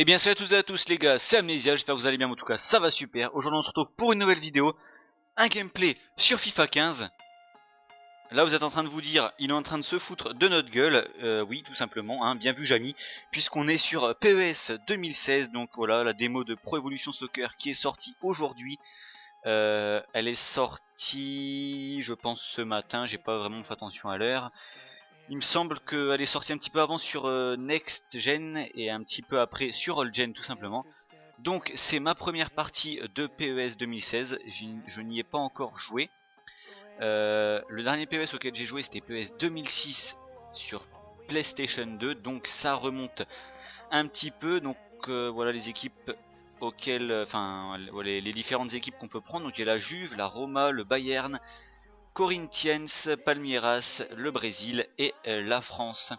Eh bien salut à toutes et à tous les gars, c'est Amnesia, j'espère que vous allez bien, en tout cas ça va super. Aujourd'hui on se retrouve pour une nouvelle vidéo, un gameplay sur FIFA 15. Là vous êtes en train de vous dire, il est en train de se foutre de notre gueule, oui tout simplement, hein, bien vu Jamy, puisqu'on est sur PES 2016, donc voilà la démo de Pro Evolution Soccer qui est sortie aujourd'hui. Elle est sortie je pense ce matin, j'ai pas vraiment fait attention à l'heure. Il me semble qu'elle est sortie un petit peu avant sur Next Gen et un petit peu après sur All Gen tout simplement. Donc c'est ma première partie de PES 2016, je n'y ai pas encore joué. Le dernier PES auquel j'ai joué c'était PES 2006 sur PlayStation 2, donc ça remonte un petit peu. Donc voilà les équipes auxquelles, enfin les différentes équipes qu'on peut prendre. Donc il y a la Juve, la Roma, le Bayern, Corinthians, Palmeiras, le Brésil et la France.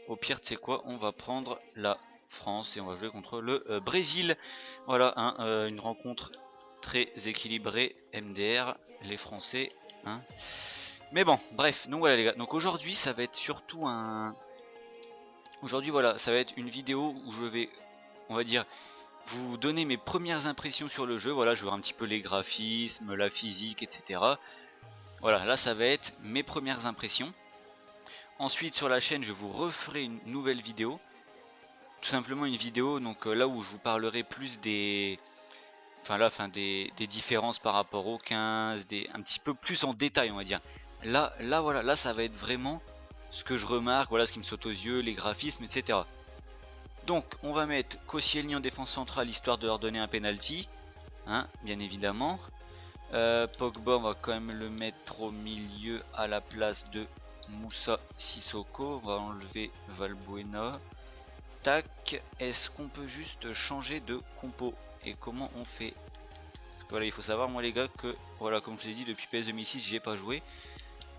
Au pire, tu sais quoi, on va prendre la France et on va jouer contre le Brésil. Voilà, hein, une rencontre très équilibrée, MDR, les Français. Hein. Mais bon, bref, donc voilà les gars. Donc aujourd'hui, ça va être surtout un... Aujourd'hui, voilà, ça va être une vidéo où je vais, on va dire, vous donner mes premières impressions sur le jeu. Voilà, je vais voir un petit peu les graphismes, la physique, etc. Voilà, là ça va être mes premières impressions. Ensuite sur la chaîne je vous referai une nouvelle vidéo. Tout simplement une vidéo donc là où je vous parlerai plus des... des différences par rapport au 15, un petit peu plus en détail on va dire. Là voilà, là ça va être vraiment ce que je remarque, voilà ce qui me saute aux yeux, les graphismes, etc. Donc on va mettre Koscielny en défense centrale histoire de leur donner un penalty, hein, bien évidemment. Pogba on va quand même le mettre au milieu à la place de Moussa Sissoko. On va enlever Valbuena. Tac, est-ce qu'on peut juste changer de compo? Et comment on fait? Parce que voilà, il faut savoir moi les gars que voilà, comme je vous ai dit, depuis PS 2006 j'y ai pas joué,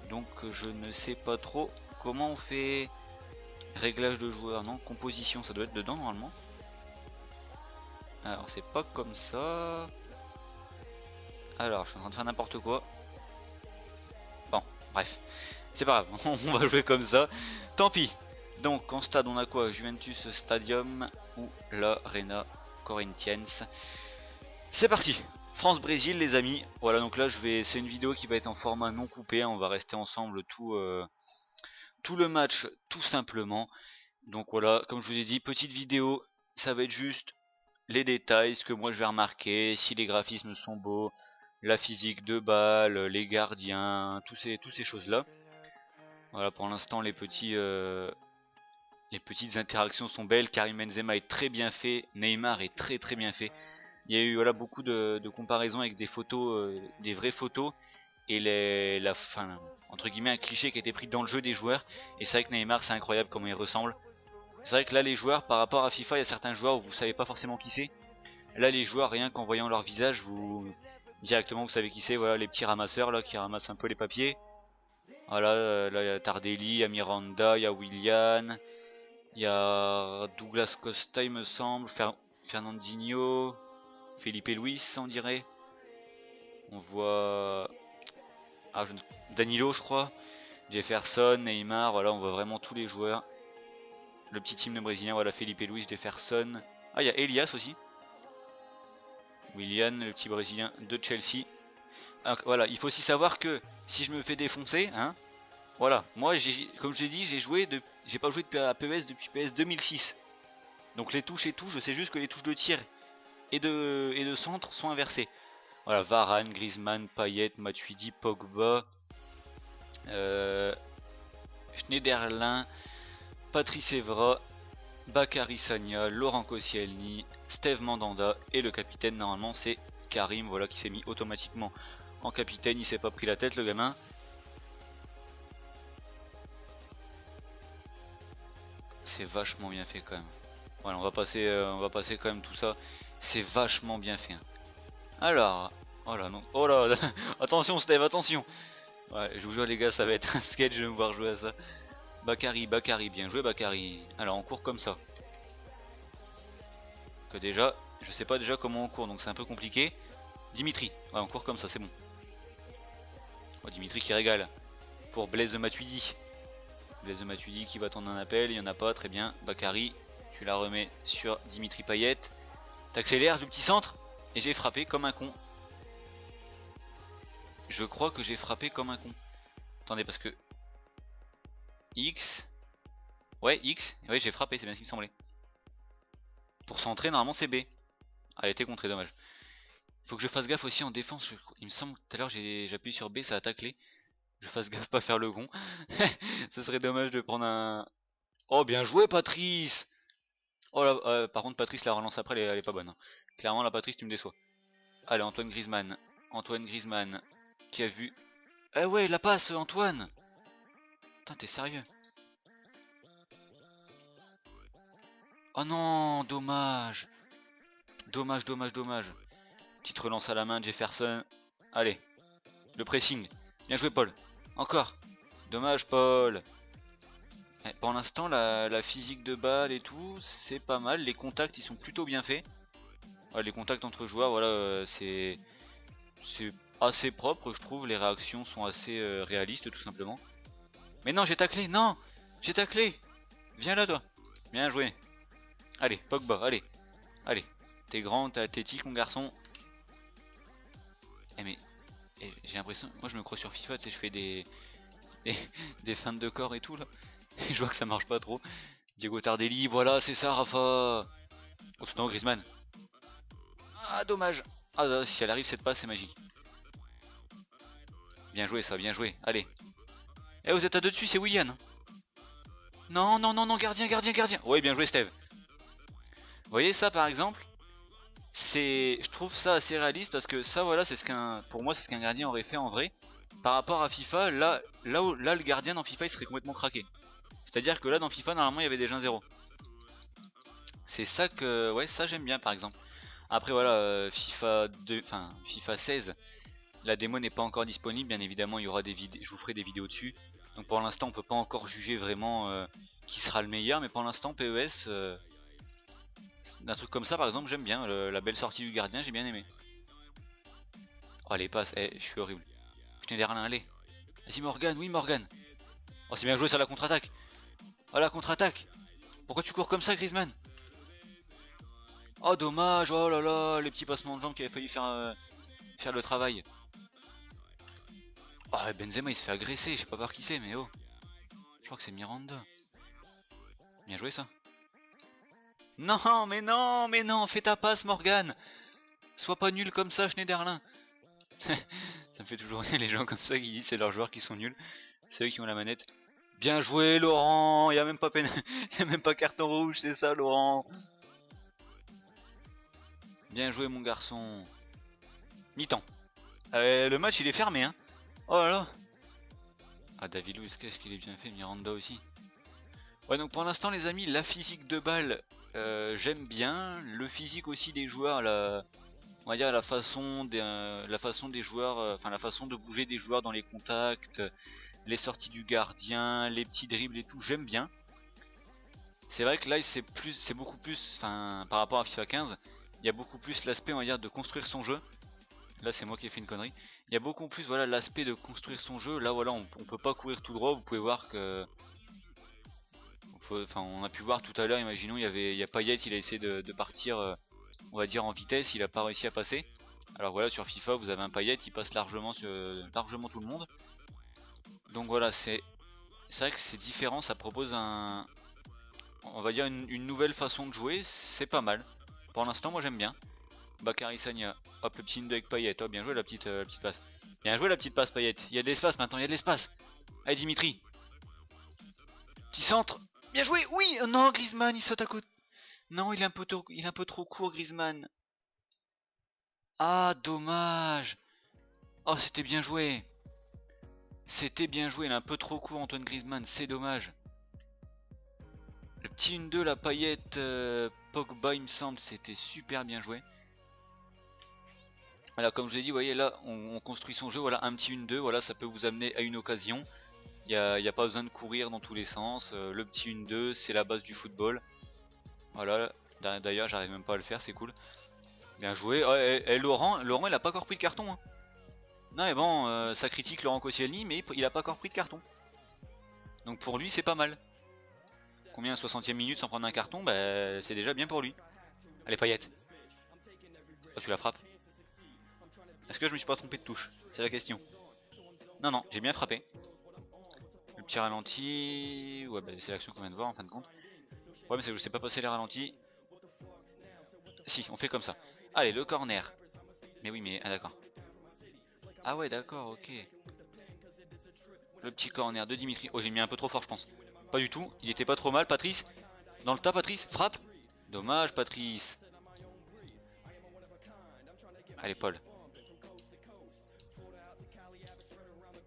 donc je ne sais pas trop comment on fait. Réglage de joueurs, non, composition ça doit être dedans normalement. Alors c'est pas comme ça. Alors je suis en train de faire n'importe quoi. Bon, bref, c'est pas grave, on va jouer comme ça. Tant pis. Donc en stade on a quoi? Juventus Stadium ou l'Arena Corinthians. C'est parti. France-Brésil les amis. Voilà, donc là c'est une vidéo qui va être en format non coupé, hein. On va rester ensemble tout le match tout simplement. Donc voilà, comme je vous ai dit, petite vidéo, ça va être juste les détails, ce que moi je vais remarquer, si les graphismes sont beaux, la physique de balle, les gardiens, toutes ces choses là. Voilà, pour l'instant les petites interactions sont belles. Karim Benzema est très bien fait, Neymar est très bien fait. Il y a eu voilà, beaucoup de comparaisons avec des photos, des vraies photos, et entre guillemets un cliché qui a été pris dans le jeu des joueurs. Et c'est vrai que Neymar c'est incroyable comment il ressemble. C'est vrai que là les joueurs par rapport à FIFA, il y a certains joueurs où vous savez pas forcément qui c'est. Là les joueurs, rien qu'en voyant leur visage, vous directement vous savez qui c'est. Voilà les petits ramasseurs là qui ramassent un peu les papiers. Voilà, là il y a Tardelli, il y a Miranda, il y a Willian, il y a Douglas Costa il me semble, Fernandinho, Felipe Luis on dirait. On voit Danilo je crois, Jefferson, Neymar, voilà on voit vraiment tous les joueurs. Le petit team de Brésilien, voilà Felipe Luis, Jefferson. Ah il y a Elias aussi. Willian, le petit Brésilien de Chelsea. Alors, voilà, il faut aussi savoir que si je me fais défoncer, hein, voilà, moi comme je l'ai dit, j'ai pas joué à PES depuis PES 2006. Donc les touches et tout, je sais juste que les touches de tir et de centre sont inversées. Voilà, Varane, Griezmann, Payet, Matuidi, Pogba, Schneiderlin, Patrice Evra, Bakary Sagna, Laurent Koscielny, Steve Mandanda et le capitaine normalement c'est Karim, voilà, qui s'est mis automatiquement en capitaine. Il s'est pas pris la tête le gamin. C'est vachement bien fait quand même. Voilà, on va passer quand même tout ça. C'est vachement bien fait. Hein. Alors, oh là non, oh là, attention Steve, attention. Ouais, je vous jure les gars, ça va être un sketch de me voir jouer à ça. Bakary, bien joué Bakary. Alors on court comme ça. Que déjà, je sais pas déjà comment on court, donc c'est un peu compliqué. Dimitri, ouais, on court comme ça, c'est bon. Oh, Dimitri qui régale. Pour Blaise Matuidi. Blaise Matuidi qui va tendre un appel, il n'y en a pas, très bien. Bakary, Tu la remets sur Dimitri Payet. T'accélères le petit centre. Et j'ai frappé comme un con. Je crois que j'ai frappé comme un con. Attendez parce que... X... Ouais, X. Ouais, j'ai frappé, c'est bien ce qui me semblait. Pour centrer, normalement c'est B. Ah, elle était contrée, dommage. Faut que je fasse gaffe aussi en défense. Il me semble que tout à l'heure j'ai appuyé sur B, ça a taclé. Je fasse gaffe pas faire le con. Ce serait dommage de prendre un... Oh, bien joué Patrice. Oh là, par contre Patrice la relance après elle est pas bonne. Hein. Clairement la Patrice tu me déçois. Allez Antoine Griezmann. Antoine Griezmann qui a vu... Eh ouais la passe Antoine. Putain t'es sérieux? Oh non, dommage. Dommage, dommage, dommage. Petite relance à la main de Jefferson. Allez, le pressing. Bien joué Paul. Encore. Dommage Paul. Pour l'instant la physique de balle et tout c'est pas mal. Les contacts ils sont plutôt bien faits. Ouais, les contacts entre joueurs voilà c'est assez propre je trouve. Les réactions sont assez réalistes tout simplement. Mais non j'ai taclé. Non j'ai taclé. Viens là toi. Bien joué. Allez Pogba allez. Allez. T'es grand, t'es athlétique mon garçon. Eh mais j'ai l'impression, moi je me crois sur FIFA, tu sais je fais des feintes de corps et tout là. Et je vois que ça marche pas trop. Diego Tardelli, voilà c'est ça Rafa. Oh non Griezmann. Ah dommage. Ah si elle arrive cette passe c'est magique. Bien joué ça, bien joué, allez. Eh vous êtes à deux dessus, c'est Willian. Non non non non gardien gardien gardien. Ouais bien joué Steve. Vous voyez ça par exemple? Je trouve ça assez réaliste parce que ça voilà c'est ce pour moi c'est ce qu'un gardien aurait fait en vrai. Par rapport à FIFA, là le gardien dans FIFA il serait complètement craqué. C'est à dire que là dans FIFA normalement il y avait déjà un 0. C'est ça que ouais ça j'aime bien par exemple. Après voilà FIFA 2, enfin FIFA 16, la démo n'est pas encore disponible, bien évidemment il y aura des vidéos, je vous ferai des vidéos dessus. Donc pour l'instant on peut pas encore juger vraiment qui sera le meilleur, mais pour l'instant PES un truc comme ça par exemple j'aime bien, la belle sortie du gardien j'ai bien aimé. Oh les passes, je suis horrible. Schneiderlin allez. Vas-y Morgan, oui Morgan. Oh c'est bien joué sur la contre-attaque. Oh la contre-attaque. Pourquoi tu cours comme ça Griezmann? Oh dommage, oh là là, les petits passements de jambes qui avaient failli faire le travail. Oh Benzema il se fait agresser, je sais pas par qui c'est mais oh. Je crois que c'est Miranda. Bien joué ça. Non mais non mais non, fais ta passe Morgan. Sois pas nul comme ça Schneiderlin. Ça me fait toujours rire les gens comme ça qui disent c'est leurs joueurs qui sont nuls. C'est eux qui ont la manette. Bien joué Laurent, y a même pas y a même pas carton rouge, c'est ça Laurent. Bien joué mon garçon. Mi-temps. Le match il est fermé hein. Oh là là. Ah David Luiz, qu'est-ce qu'il est bien fait, Miranda aussi. Ouais donc pour l'instant les amis, la physique de balle j'aime bien. Le physique aussi des joueurs, on va dire la façon des joueurs, enfin la façon de bouger des joueurs dans les contacts, les sorties du gardien, les petits dribbles et tout, j'aime bien. C'est vrai que là c'est beaucoup plus, enfin par rapport à FIFA 15, il y a beaucoup plus l'aspect on va dire de construire son jeu. Là c'est moi qui ai fait une connerie. Il y a beaucoup plus voilà l'aspect de construire son jeu. Là voilà on peut pas courir tout droit. Vous pouvez voir que, enfin on a pu voir tout à l'heure. Imaginons il y a Payet, il a essayé de partir, on va dire en vitesse, il a pas réussi à passer. Alors voilà sur FIFA vous avez un Payet, il passe largement largement tout le monde. Donc voilà c'est vrai que c'est différent, ça propose on va dire une nouvelle façon de jouer, c'est pas mal. Pour l'instant moi j'aime bien. Bakary Sagna, hop le petit Indo avec Payet, oh bien joué la petite passe. Bien joué la petite passe Payet, il y a de l'espace maintenant, il y a de l'espace. Allez Dimitri. Petit centre, bien joué, oui, non Griezmann il saute à côté. Non il est un peu trop court Griezmann. Ah dommage. Oh c'était bien joué. C'était bien joué, il est un peu trop court Antoine Griezmann, c'est dommage. Le petit 1-2, la Payet Pogba il me semble, c'était super bien joué. Voilà, comme je l'ai dit, vous voyez là, on construit son jeu, voilà, un petit 1-2, voilà, ça peut vous amener à une occasion. Il n'y a pas besoin de courir dans tous les sens. Le petit 1-2, c'est la base du football. Voilà, d'ailleurs, j'arrive même pas à le faire, c'est cool. Bien joué. Oh, et Laurent, il a pas encore pris de carton. Hein. Non, mais bon, ça critique Laurent Koscielny, mais il a pas encore pris de carton. Donc pour lui, c'est pas mal. combien, 60e minute sans prendre un carton, bah c'est déjà bien pour lui. Allez Payet. Oh, tu la frappes. Est-ce que je me suis pas trompé de touche? C'est la question. Non, non, j'ai bien frappé. Le petit ralenti... Ouais, bah c'est l'action qu'on vient de voir en fin de compte. Le problème c'est que je sais pas passer les ralentis. Si, on fait comme ça. Allez, le corner. Mais oui, mais... Ah d'accord. Ah ouais, d'accord, ok. Le petit corner de Dimitri. Oh, j'ai mis un peu trop fort, je pense. Pas du tout, il était pas trop mal, Patrice. Dans le tas, Patrice, frappe. Dommage, Patrice. Allez, Paul.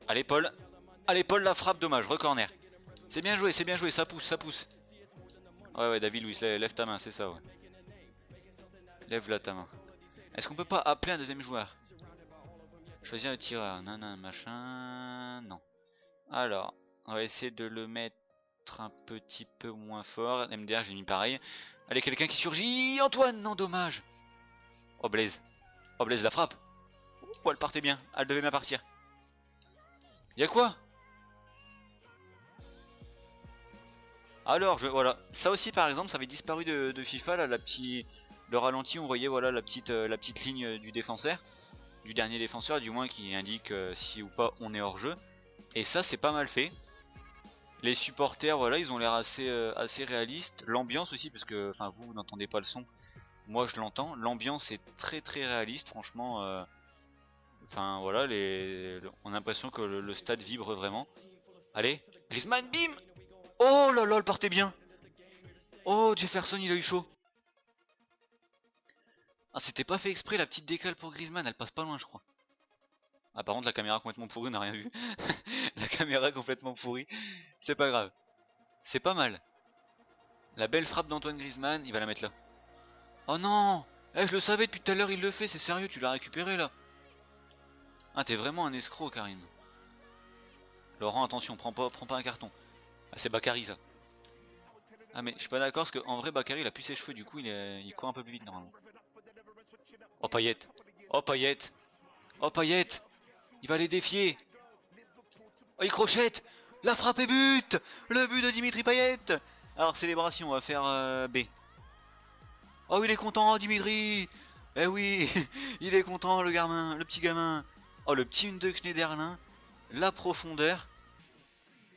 Allez, Paul. Allez, Paul, la frappe, dommage, recorner. C'est bien joué, ça pousse, ça pousse. Ouais, ouais, David Luiz, lève ta main, c'est ça, ouais. Lève là ta main. Est-ce qu'on peut pas appeler un deuxième joueur? Choisir le tireur, nan, machin... Non. Alors, on va essayer de le mettre un petit peu moins fort. MDR, j'ai mis pareil. Allez, quelqu'un qui surgit. Antoine, non, dommage. Oh, Blaise. Oh, Blaise, la frappe. Oh, elle partait bien. Elle devait bien partir. Y'a quoi? Alors, voilà. Ça aussi, par exemple, ça avait disparu de FIFA, là, le ralenti, on voyait, voilà, la petite ligne du défenseur. Du dernier défenseur, du moins, qui indique si ou pas on est hors jeu. Et ça, c'est pas mal fait. Les supporters, voilà, ils ont l'air assez réalistes. L'ambiance aussi, parce que, enfin, vous n'entendez pas le son. Moi, je l'entends. L'ambiance est très réaliste, franchement. Enfin, voilà, on a l'impression que le stade vibre vraiment. Allez, Griezmann, bim! Oh là là, elle partait bien! Oh, Jefferson, il a eu chaud. Ah, c'était pas fait exprès, la petite décale pour Griezmann, elle passe pas loin, je crois. Ah, par contre, la caméra complètement pourrie, on n'a rien vu. La caméra complètement pourrie. C'est pas grave. C'est pas mal. La belle frappe d'Antoine Griezmann, il va la mettre là. Oh non! Eh, je le savais depuis tout à l'heure, il le fait, c'est sérieux, tu l'as récupéré là. Ah, t'es vraiment un escroc, Karim. Laurent, attention, prends pas un carton. Ah, c'est Bakary ça. Ah, mais je suis pas d'accord parce qu'en vrai, Bakary il a plus ses cheveux, du coup il court un peu plus vite normalement. Oh, Payet! Oh, Payet! Oh, Payet! Il va les défier! Oh, il crochette! La frappe et but! Le but de Dimitri Payet! Alors, célébration, on va faire B. Oh, il est content, Dimitri! Eh oui! Il est content, le gamin, le petit gamin! Oh, le petit Hunde Schneiderlin! La profondeur!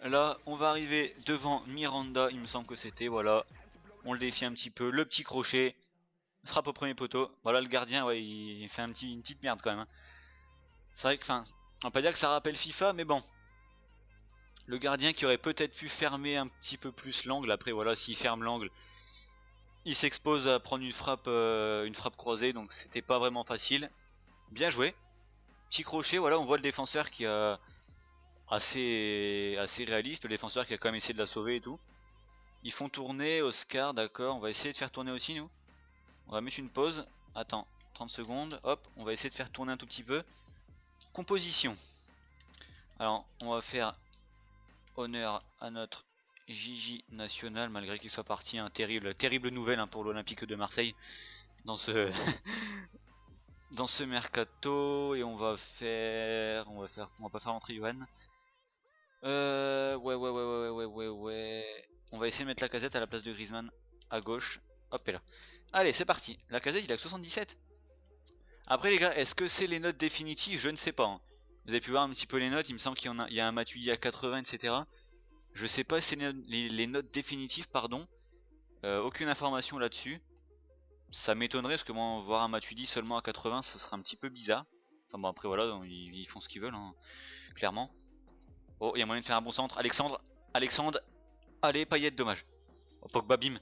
Là, on va arriver devant Miranda, il me semble que c'était, voilà. On le défie un petit peu, le petit crochet. Frappe au premier poteau. Voilà, le gardien, ouais, il fait une petite merde quand même. Hein. C'est vrai que, enfin, on va pas dire que ça rappelle FIFA, mais bon. Le gardien qui aurait peut-être pu fermer un petit peu plus l'angle. Après, voilà, s'il ferme l'angle, il s'expose à prendre une frappe croisée, donc c'était pas vraiment facile. Bien joué. Petit crochet, voilà, on voit le défenseur qui a assez réaliste, le défenseur qui a quand même essayé de la sauver et tout. Ils font tourner Oscar, d'accord, on va essayer de faire tourner aussi nous. On va mettre une pause, attends, 30 secondes, hop, on va essayer de faire tourner un tout petit peu. Composition. Alors, on va faire honneur à notre Gigi national, malgré qu'il soit parti, hein, terrible nouvelle hein, pour l'Olympique de Marseille dans ce dans ce mercato. Et on va pas faire rentrer Johan. Ouais. On va essayer de mettre la casette à la place de Griezmann à gauche. Hop et là. Allez, c'est parti. La casette, il a que 77. Après les gars, est-ce que c'est les notes définitives? Je ne sais pas. Hein. Vous avez pu voir un petit peu les notes. Il me semble qu'il y a un Matuidi à 80, etc. Je sais pas si c'est les notes définitives, pardon. Aucune information là-dessus. Ça m'étonnerait parce que moi, voir un Matuidi seulement à 80, ce serait un petit peu bizarre. Enfin bon, après voilà, ils font ce qu'ils veulent, hein, clairement. Oh, il y a moyen de faire un bon centre. Alexandre. Allez, Payet, dommage. Oh, Pogba, bim.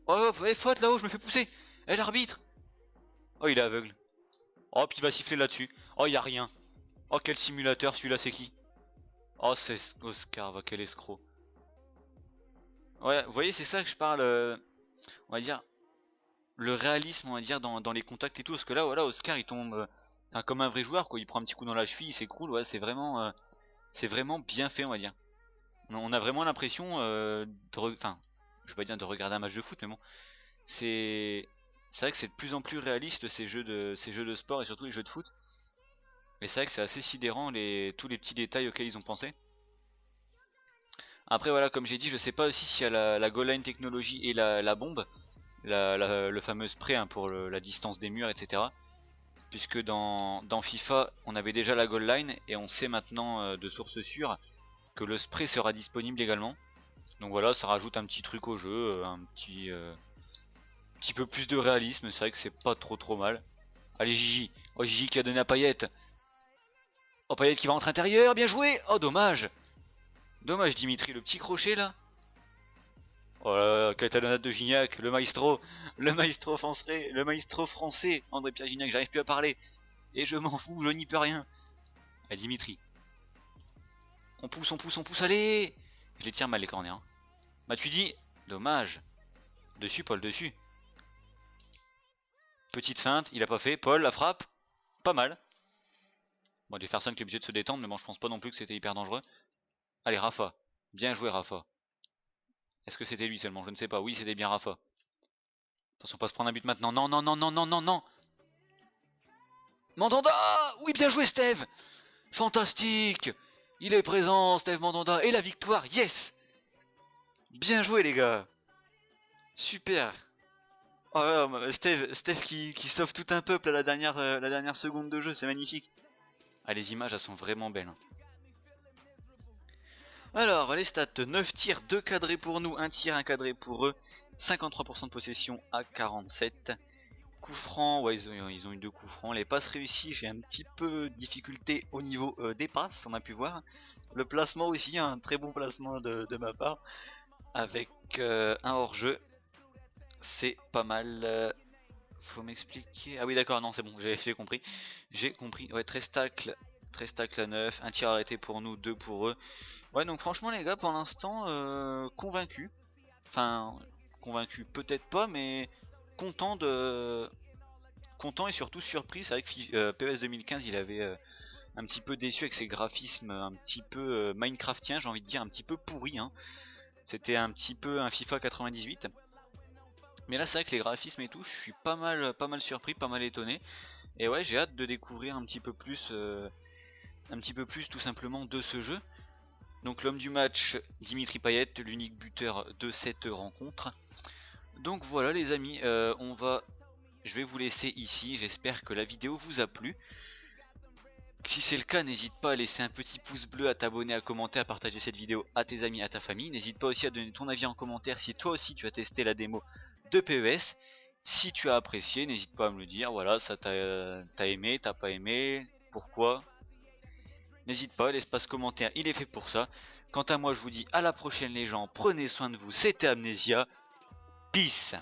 Oh, faute là-haut, je me fais pousser. Eh, l'arbitre. Oh, il est aveugle. Oh, puis il va siffler là-dessus. Oh, il y a rien. Oh, quel simulateur, celui-là, c'est qui? Oh, c'est Oscar, va, quel escroc. Ouais, vous voyez, c'est ça que je parle, on va dire, le réalisme, on va dire, dans les contacts et tout. Parce que là, voilà, Oscar, il tombe enfin, comme un vrai joueur, quoi. Il prend un petit coup dans la cheville, il s'écroule. Ouais, c'est vraiment bien fait, on va dire. On a vraiment l'impression enfin, je vais pas dire de regarder un match de foot, mais bon, c'est vrai que c'est de plus en plus réaliste ces jeux de sport et surtout les jeux de foot. Et c'est vrai que c'est assez sidérant tous les petits détails auxquels ils ont pensé. Après voilà, comme j'ai dit, je sais pas aussi s'il y a la goal line technologie et la bombe, le fameux spray hein, pour la distance des murs, etc. Puisque dans FIFA, on avait déjà la goal line et on sait maintenant de source sûre que le spray sera disponible également. Donc voilà, ça rajoute un petit truc au jeu, un petit peu plus de réalisme, c'est vrai que c'est pas trop mal. Allez Gigi, oh Gigi qui a donné à Payet. Oh Payet qui va rentrer intérieur, bien joué. Oh dommage. Dommage Dimitri, le petit crochet là. Oh là là, quelle talonnade de Gignac, le maestro français, André-Pierre Gignac, j'arrive plus à parler. Et je m'en fous, je n'y peux rien. Ah Dimitri. On pousse, allez. Je les tire mal les corners. Hein. Matuidi, dommage. Dessus, Paul, dessus. Petite feinte, il a pas fait. Paul, la frappe. Pas mal. Bon, Jefferson qui est obligé de se détendre, mais bon, je pense pas non plus que c'était hyper dangereux. Allez, Rafa. Bien joué, Rafa. Est-ce que c'était lui seulement? Je ne sais pas. Oui, c'était bien Rafa. Attention, pas se prendre un but maintenant. Non, non, non, non, non, non, non. Mandanda! Oui, bien joué, Steve! Fantastique! Il est présent, Steve Mandanda. Et la victoire, yes! Bien joué, les gars. Super. Oh là là, Steve qui sauve tout un peuple à la dernière seconde de jeu, c'est magnifique. Ah, les images, elles sont vraiment belles. Alors, les stats, 9 tirs, 2 cadrés pour nous, 1 tir, 1 cadré pour eux. 53% de possession à 47. Coups francs, ouais, ils ont eu 2 coups francs. Les passes réussies, j'ai un petit peu de difficulté au niveau des passes, on a pu voir. Le placement aussi, un très bon placement de ma part. Avec un hors-jeu, c'est pas mal. Faut m'expliquer. Ah oui, d'accord, non, c'est bon, j'ai compris. J'ai compris. Ouais, 13 tacles à 9, un tir arrêté pour nous, 2 pour eux. Ouais, donc franchement, les gars, pour l'instant, convaincu. Enfin, convaincu, peut-être pas, mais content de. Content et surtout surpris. C'est vrai que PES 2015, il avait un petit peu déçu avec ses graphismes un petit peu Minecraftien, j'ai envie de dire, un petit peu pourri. Hein. C'était un petit peu un FIFA 98. Mais là, c'est vrai que les graphismes et tout, je suis pas mal surpris, pas mal étonné. Et ouais, j'ai hâte de découvrir un petit peu plus tout simplement de ce jeu. Donc l'homme du match, Dimitri Payet, l'unique buteur de cette rencontre. Donc voilà les amis, je vais vous laisser ici, j'espère que la vidéo vous a plu. Si c'est le cas, n'hésite pas à laisser un petit pouce bleu, à t'abonner, à commenter, à partager cette vidéo à tes amis, à ta famille. N'hésite pas aussi à donner ton avis en commentaire si toi aussi tu as testé la démo de PES. Si tu as apprécié, n'hésite pas à me le dire, voilà, ça t'as aimé, t'as pas aimé, pourquoi. N'hésite pas, l'espace commentaire il est fait pour ça. Quant à moi je vous dis à la prochaine les gens, prenez soin de vous, c'était Amnesia, peace.